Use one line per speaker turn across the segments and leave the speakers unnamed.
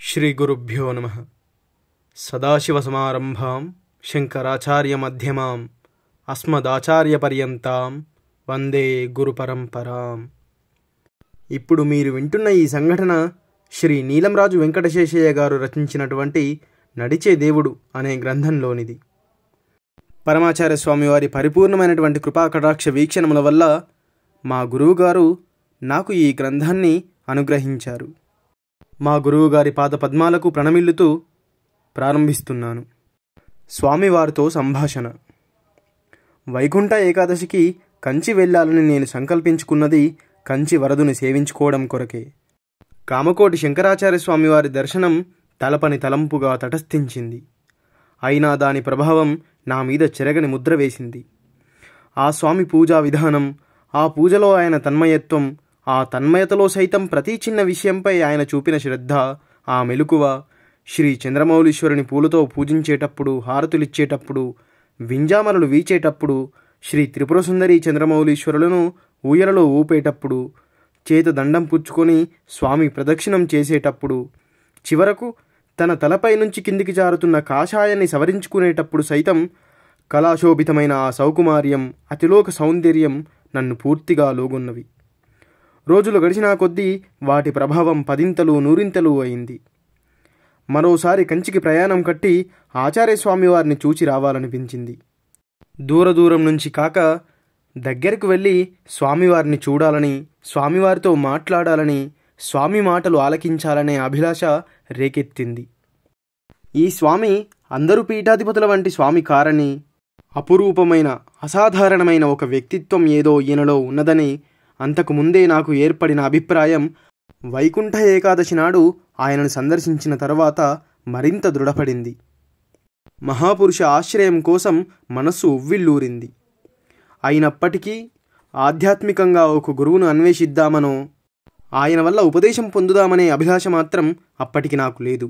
శ్రీ గురుభ్యో నమః. సదాశివసమారంభాం శంకరాచార్యమధ్యమాం అస్మదాచార్యపర్యంతాం వందే గురుపరంపరాం. ఇప్పుడు మీరు వింటున్న ఈ సంఘటన శ్రీ నీలంరాజు వెంకటశేషయ్య గారు రచించినటువంటి నడిచే దేవుడు అనే గ్రంథంలోనిది. పరమాచార్య స్వామివారి పరిపూర్ణమైనటువంటి కృపాకటాక్ష వీక్షణముల వల్ల మా గురువుగారు నాకు ఈ గ్రంథాన్ని అనుగ్రహించారు. మా గురువుగారి పాద పద్మాలకు ప్రణమిల్లుతూ ప్రారంభిస్తున్నాను. స్వామివారితో సంభాషణ. వైకుంఠ ఏకాదశికి కంచి వెళ్ళాలని నేను సంకల్పించుకున్నది కంచి వరదుని సేవించుకోవడం కొరకే. కామకోటి శంకరాచార్య స్వామివారి దర్శనం తలపని తలంపుగా తటస్థించింది. అయినా దాని ప్రభావం నా మీద చెరగని ముద్ర వేసింది. ఆ స్వామి పూజా విధానం, ఆ పూజలో ఆయన తన్మయత్వం, ఆ తన్మయతలో సైతం ప్రతి చిన్న విషయంపై ఆయన చూపిన శ్రద్ధ, ఆ మెలకువ, శ్రీ చంద్రమౌళీశ్వరుని పూలతో పూజించేటప్పుడు, హారతులిచ్చేటప్పుడు, వింజామరలు వీచేటప్పుడు, శ్రీ త్రిపురసుందరి చంద్రమౌళీశ్వరులను ఊయలలో ఊపేటప్పుడు, చేత దండం పుచ్చుకొని స్వామి ప్రదక్షిణం చేసేటప్పుడు, చివరకు తన తలపై నుంచి కిందికి జారుతున్న కాషాయాన్ని సవరించుకునేటప్పుడు సైతం కళాశోభితమైన ఆ సౌకుమార్యం, అతిలోక సౌందర్యం నన్ను పూర్తిగా లోగొన్నవి. రోజులు గడిచినా కొద్దీ వాటి ప్రభావం పదింతలు నూరింతలు అయింది. మరోసారి కంచికి ప్రయాణం కట్టి ఆచార్యస్వామి వారిని చూచి రావాలనిపించింది. దూరం నుంచి కాక దగ్గరకు వెళ్ళి స్వామివారిని చూడాలని, స్వామివారితో మాట్లాడాలని, స్వామి మాటలు ఆలకించాలనే అభిలాష రేకెత్తింది. ఈ స్వామి అందరు పీఠాధిపతుల వంటి స్వామి కారని, అపురూపమైన అసాధారణమైన ఒక వ్యక్తిత్వం ఏదో ఈయనలో ఉన్నదని అంతకు ముందే నాకు ఏర్పడిన అభిప్రాయం వైకుంఠ ఏకాదశి నాడు ఆయనను సందర్శించిన తర్వాత మరింత దృఢపడింది. మహాపురుష ఆశ్రయం కోసం మనస్సు ఉవ్విళ్ళూరింది. అయినప్పటికీ ఆధ్యాత్మికంగా ఒక గురువును అన్వేషిద్దామనో, ఆయన వల్ల ఉపదేశం పొందుదామనే అభిలాష మాత్రం అప్పటికి నాకు లేదు.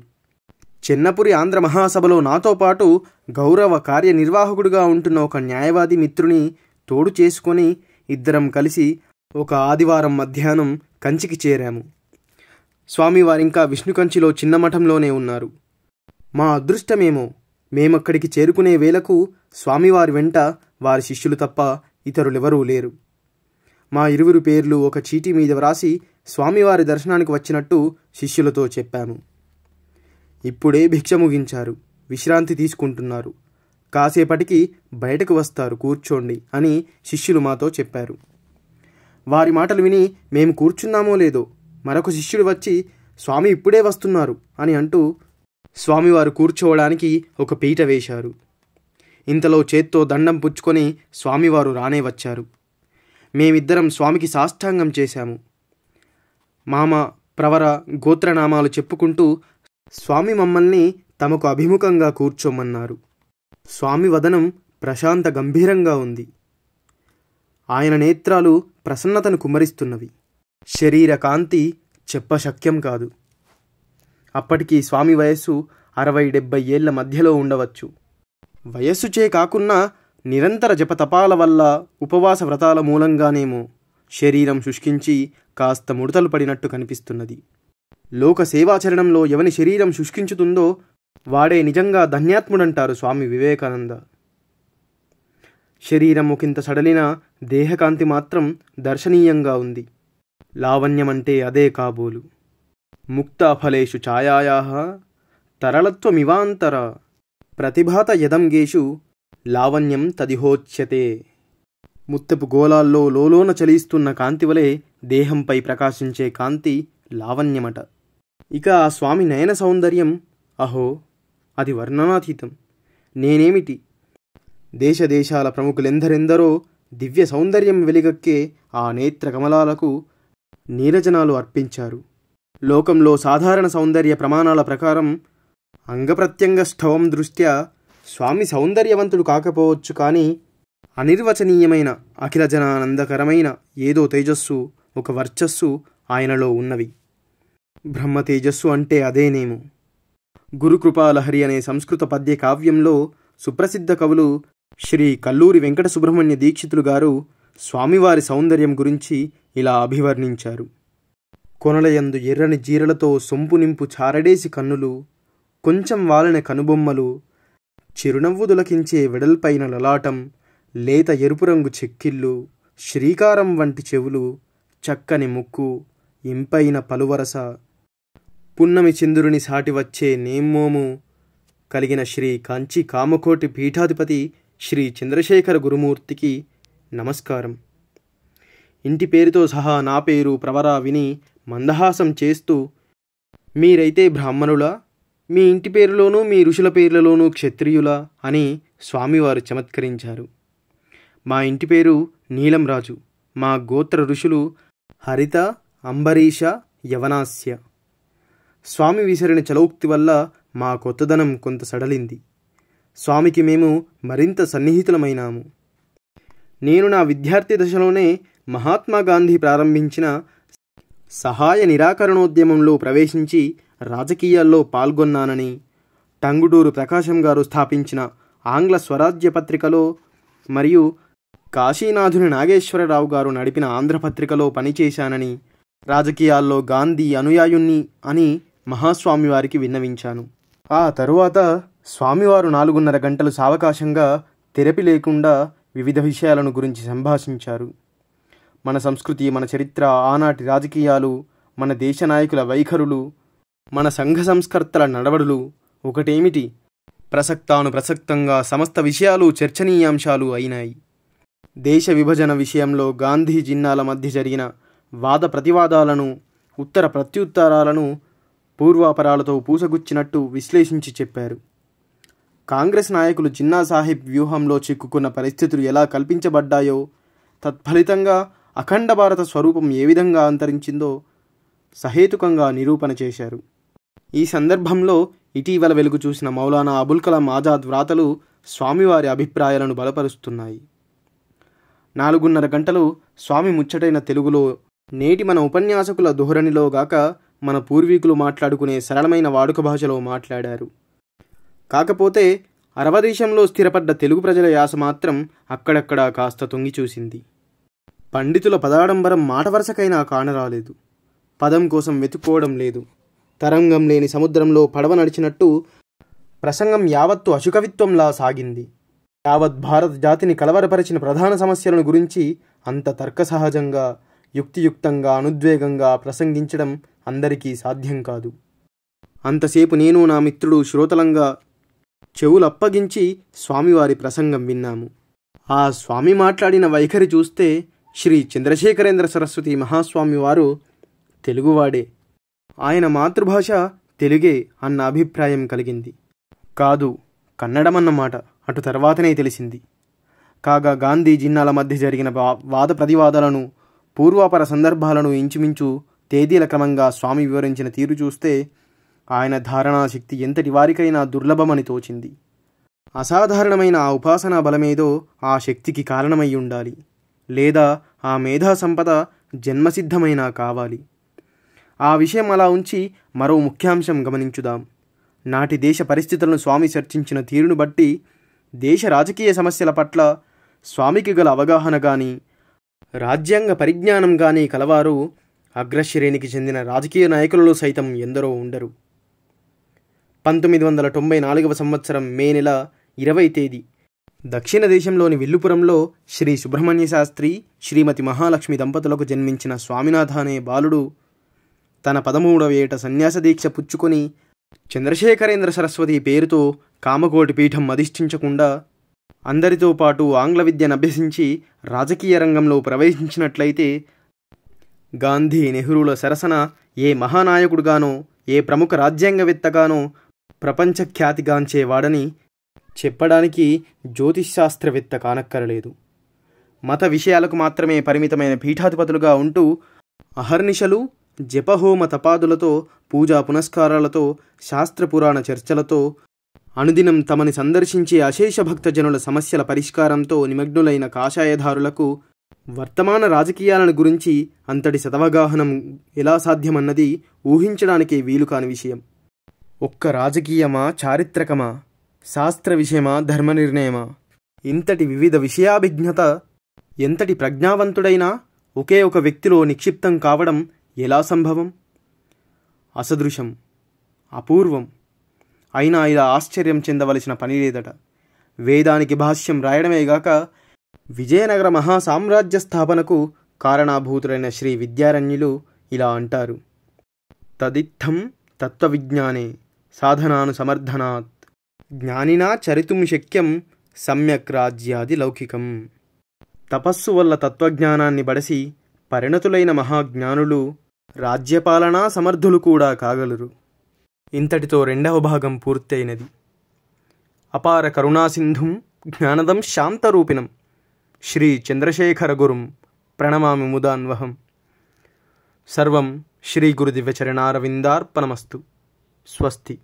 చెన్నపురి ఆంధ్ర మహాసభలో నాతో పాటు గౌరవ కార్యనిర్వాహకుడిగా ఉంటున్న ఒక న్యాయవాది మిత్రుని తోడు చేసుకొని ఇద్దరం కలిసి ఒక ఆదివారం మధ్యాహ్నం కంచికి చేరాము. స్వామివారింకా విష్ణుకంచిలో చిన్న మఠంలోనే ఉన్నారు. మా అదృష్టమేమో మేమక్కడికి చేరుకునే వేళకు స్వామివారి వెంట వారి శిష్యులు తప్ప ఇతరులెవరూ లేరు. మా ఇరువురు పేర్లు ఒక చీటీ మీద వ్రాసి స్వామివారి దర్శనానికి వచ్చినట్టు శిష్యులతో చెప్పాము. ఇప్పుడే భిక్ష ముగించారు, విశ్రాంతి తీసుకుంటున్నారు, కాసేపటికి బయటకు వస్తారు, కూర్చోండి అని శిష్యులు మాతో చెప్పారు. వారి మాటలు విని మేము కూర్చున్నామో లేదో మరొక శిష్యుడు వచ్చి స్వామి ఇప్పుడే వస్తున్నారు అని అంటూ స్వామివారు కూర్చోవడానికి ఒక పీట వేశారు. ఇంతలో చేత్తో దండం పుచ్చుకొని స్వామివారు రానే వచ్చారు. మేమిద్దరం స్వామికి సాష్టాంగం చేశాము. మామ, ప్రవర, గోత్రనామాలు చెప్పుకుంటూ స్వామి మమ్మల్ని తమకు అభిముఖంగా కూర్చోమన్నారు. స్వామి వదనం ప్రశాంత గంభీరంగా ఉంది. ఆయన నేత్రాలు ప్రసన్నతను కుమ్మరిస్తున్నవి. శరీర కాంతి చెప్పశక్యం కాదు. అప్పటికి స్వామి వయస్సు 60-70 ఏళ్ల మధ్యలో ఉండవచ్చు. వయస్సుచే కాకున్నా నిరంతర జపతపాల వల్ల, ఉపవాస వ్రతాల మూలంగానేమో శరీరం శుష్కించి కాస్త ముడతలు పడినట్టు కనిపిస్తున్నది. లోక సేవాచరణంలో ఎవని శరీరం శుష్కించుతుందో వాడే నిజంగా ధన్యాత్ముడంటారు స్వామి వివేకానంద. శరీరం ఒకంత సడలిన దేహకాంతి మాత్రం దర్శనీయంగా ఉంది. లావణ్యమంటే అదే కాబోలు. ముక్తాఫలేషు ఛాయాయాః తరళత్వమివాంతర ప్రతిభాత యదంగేషు లావణ్యం తదిహోచ్యతే. ముత్తపు గోళాల్లో లోలోన చలిస్తున్న కాంతివలే దేహంపై ప్రకాశించే కాంతి లావణ్యమట. ఇక ఆ స్వామి నయన సౌందర్యం, అహో, అది వర్ణనాతీతం. నేనేమిటి, దేశదేశాల ప్రముఖులెందరెందరో దివ్య సౌందర్యం వెలిగక్కే ఆ నేత్ర కమలాలకు నీరజనాలు అర్పించారు. లోకంలో సాధారణ సౌందర్య ప్రమాణాల ప్రకారం అంగప్రత్యంగ స్థవం దృష్ట్యా స్వామి సౌందర్యవంతుడు కాకపోవచ్చు, కానీ అనిర్వచనీయమైన అఖిల జనానందకరమైన ఏదో తేజస్సు, ఒక వర్చస్సు ఆయనలో ఉన్నవి. బ్రహ్మ తేజస్సు అంటే అదేనేమో. గురుకృపాలహరి అనే సంస్కృత పద్య కావ్యంలో సుప్రసిద్ధ కవులు శ్రీ కల్లూరి వెంకట సుబ్రహ్మణ్య దీక్షితులు గారు స్వామివారి సౌందర్యం గురించి ఇలా అభివర్ణించారు. కొనలయందు ఎర్రని జీరలతో సొంపు నింపు చారడేసి కన్నులు, కొంచెం వాలిన కనుబొమ్మలు, చిరునవ్వు దులకించే వెడల్పైన లలాటం, లేత ఎరుపు రంగు చెక్కిళ్ళు, శ్రీకారం వంటి చెవులు, చక్కని ముక్కు, ఇంపైన పలువరస, పున్నమి చంద్రుని సాటి వచ్చే నేమ్మోము కలిగిన శ్రీ కాంచి కామకోటి పీఠాధిపతి శ్రీ చంద్రశేఖర గురుమూర్తికి నమస్కారం. ఇంటి పేరుతో సహా నా పేరు ప్రవరా విని మందహాసం చేస్తూ, మీరైతే బ్రాహ్మణులా, మీ ఇంటి పేరులోనూ మీ ఋషుల పేర్లలోనూ క్షత్రియులా అని స్వామివారు చమత్కరించారు. మా ఇంటి పేరు నీలంరాజు. మా గోత్ర ఋషులు హరిత, అంబరీష, యవనాస్య. స్వామి విసరిన చలోక్తి వల్ల మా కొత్తదనం కొంత సడలింది. స్వామికి మేము మరింత సన్నిహితులమైనాము. నేను నా విద్యార్థి దశలోనే మహాత్మా గాంధీ ప్రారంభించిన సహాయ నిరాకరణోద్యమంలో ప్రవేశించి రాజకీయాల్లో పాల్గొన్నానని, టంగుటూరు ప్రకాశం గారు స్థాపించిన ఆంగ్ల స్వరాజ్య పత్రికలో మరియు కాశీనాథుని నాగేశ్వరరావు గారు నడిపిన ఆంధ్రపత్రికలో పనిచేశానని, రాజకీయాల్లో గాంధీ అనుయాయుణ్ణి అని మహాస్వామివారికి విన్నవించాను. ఆ తరువాత స్వామివారు 4.5 గంటలు సావకాశంగా తెరపి లేకుండా వివిధ విషయాలను గురించి సంభాషించారు. మన సంస్కృతి, మన చరిత్ర, ఆనాటి రాజకీయాలు, మన దేశ నాయకుల వైఖరులు, మన సంఘ సంస్కర్తల నడవడులు ఒకటేమిటి, ప్రసక్తంగా సమస్త విషయాలు చర్చనీయాంశాలు అయినాయి. దేశ విభజన విషయంలో గాంధీ జిన్నాల మధ్య జరిగిన వాద ప్రతివాదాలను, ఉత్తర ప్రత్యుత్తరాలను పూర్వాపరాలతో పూసగుచ్చినట్టు విశ్లేషించి చెప్పారు. కాంగ్రెస్ నాయకులు జిన్నా సాహిబ్ వ్యూహంలో చిక్కుకున్న పరిస్థితులు ఎలా కల్పించబడ్డాయో, తత్ఫలితంగా అఖండ భారత స్వరూపం ఏ విధంగా అంతరించిందో సహేతుకంగా నిరూపణ చేశారు. ఈ సందర్భంలో ఇటీవల వెలుగు చూసిన మౌలానా అబుల్ కలాం ఆజాద్ వ్రాతలు స్వామివారి అభిప్రాయాలను బలపరుస్తున్నాయి. 4.5 గంటలు స్వామి ముచ్చటైన తెలుగులో, నేటి మన ఉపన్యాసకుల ధోరణిలో గాక మన పూర్వీకులు మాట్లాడుకునే సరళమైన వాడుక భాషలో మాట్లాడారు. కాకపోతే అరవదేశంలో స్థిరపడ్డ తెలుగు ప్రజల యాస మాత్రం అక్కడక్కడా కాస్త తొంగి చూసింది. పండితుల పదాడంబరం మాట వరుసకైనా కానరాలేదు. పదం కోసం వెతుక్కోవడం లేదు. తరంగం లేని సముద్రంలో పడవ నడిచినట్టు ప్రసంగం యావత్తు అశుకవిత్వంలా సాగింది. యావత్ భారత జాతిని కలవరపరిచిన ప్రధాన సమస్యలను గురించి అంత తర్కసహజంగా, యుక్తియుక్తంగా, అనుద్వేగంగా ప్రసంగించడం అందరికీ సాధ్యం కాదు. అంతసేపు నేను, నా మిత్రుడు శ్రోతలంగా చెవులప్పగించి స్వామివారి ప్రసంగం విన్నాము. ఆ స్వామి మాట్లాడిన వైఖరి చూస్తే శ్రీ చంద్రశేఖరేంద్ర సరస్వతి మహాస్వామి వారు తెలుగువాడే, ఆయన మాతృభాష తెలుగే అన్న అభిప్రాయం కలిగింది. కాదు, కన్నడమన్నమాట అటు తర్వాతనే తెలిసింది. కాగా గాంధీ జిన్నాల మధ్య జరిగిన వాద ప్రతివాదాలను, పూర్వాపర సందర్భాలను ఇంచుమించు తేదీల క్రమంగా స్వామి వివరించిన తీరు చూస్తే ఆయన ధారణాశక్తి ఎంతటి వారికైనా దుర్లభమని తోచింది. అసాధారణమైన ఆ ఉపాసనా బలమేదో ఆ శక్తికి కారణమై ఉండాలి, లేదా ఆ మేధా సంపద జన్మసిద్ధమైనా కావాలి. ఆ విషయం అలా ఉంచి మరో ముఖ్యాంశం గమనించుదాం. నాటి దేశ పరిస్థితులను స్వామి చర్చించిన తీరును బట్టి దేశ రాజకీయ సమస్యల పట్ల స్వామికి గల అవగాహన కానీ, రాజ్యాంగ పరిజ్ఞానం కానీ కలవారు అగ్రశ్రేణికి చెందిన రాజకీయ నాయకులలో సైతం ఎందరో ఉండరు. 1994 సంవత్సరం మే నెల 20 తేదీ దక్షిణ దేశంలోని విల్లుపురంలో శ్రీ సుబ్రహ్మణ్య శాస్త్రి, శ్రీమతి మహాలక్ష్మి దంపతులకు జన్మించిన స్వామినాథ అనే బాలుడు తన 13వ ఏట సన్యాస దీక్ష పుచ్చుకొని చంద్రశేఖరేంద్ర సరస్వతి పేరుతో కామకోటి పీఠం అధిష్ఠించకుండా అందరితో పాటు ఆంగ్ల విద్యను అభ్యసించి రాజకీయ రంగంలో ప్రవేశించినట్లయితే గాంధీ, నెహ్రూల సరసన ఏ మహానాయకుడుగానో, ఏ ప్రముఖ రాజ్యాంగవేత్తగానో ప్రపంచ ఖ్యాతిగాంచేవాడని చెప్పడానికి జ్యోతిశాస్త్రవేత్త కానక్కరలేదు. మత విషయాలకు మాత్రమే పరిమితమైన పీఠాధిపతులుగా ఉంటూ అహర్నిశలు జపహోమ తపాదులతో, పూజా పునస్కారాలతో, శాస్త్రపురాణ చర్చలతో అనుదినం తమని సందర్శించే అశేష భక్తజనుల సమస్యల పరిష్కారంతో నిమగ్నులైన కాషాయధారులకు వర్తమాన రాజకీయాలను గురించి అంతటి సదవగాహనం ఎలా సాధ్యమన్నది ఊహించడానికే వీలు కాని విషయం. ఒక్క రాజకీయమా, చారిత్రకమా, శాస్త్ర విషయమా, ధర్మ నిర్ణయమా, ఇంతటి వివిధ విషయాభిజ్ఞత ఎంతటి ప్రజ్ఞావంతుడైనా ఒకే ఒక వ్యక్తిలో నిక్షిప్తం కావడం ఎలా సంభవం? అసదృశం, అపూర్వం. అయినా ఇలా ఆశ్చర్యం చెందవలసిన పని లేదట. వేదానికి భాష్యం రాయడమేగాక విజయనగర మహాసామ్రాజ్య స్థాపనకు కారణాభూతులైన శ్రీ విద్యారణ్యులు ఇలా అంటారు: తదిత్థం తత్వవిజ్ఞానే సాధనానుసమర్థనాత్ జ్ఞానినా చరితుం శక్యం సమ్యక్ రాజ్యాది లౌకికం. తపస్సు వల్ల తత్వజ్ఞానాన్ని బడసి పరిణతులైన మహాజ్ఞానులు రాజ్యపాలనా సమర్థులు కూడా కాగలరు. ఇంతటితో 2వ భాగం పూర్తయినది. అపార కరుణాసింధుం జ్ఞానదం శాంతరూపిణం శ్రీ చంద్రశేఖర గురుం ప్రణమామి ముదాన్వహం. సర్వం శ్రీ గురుదివ్యచరణారవిందార్పణమస్తు. స్వస్తి.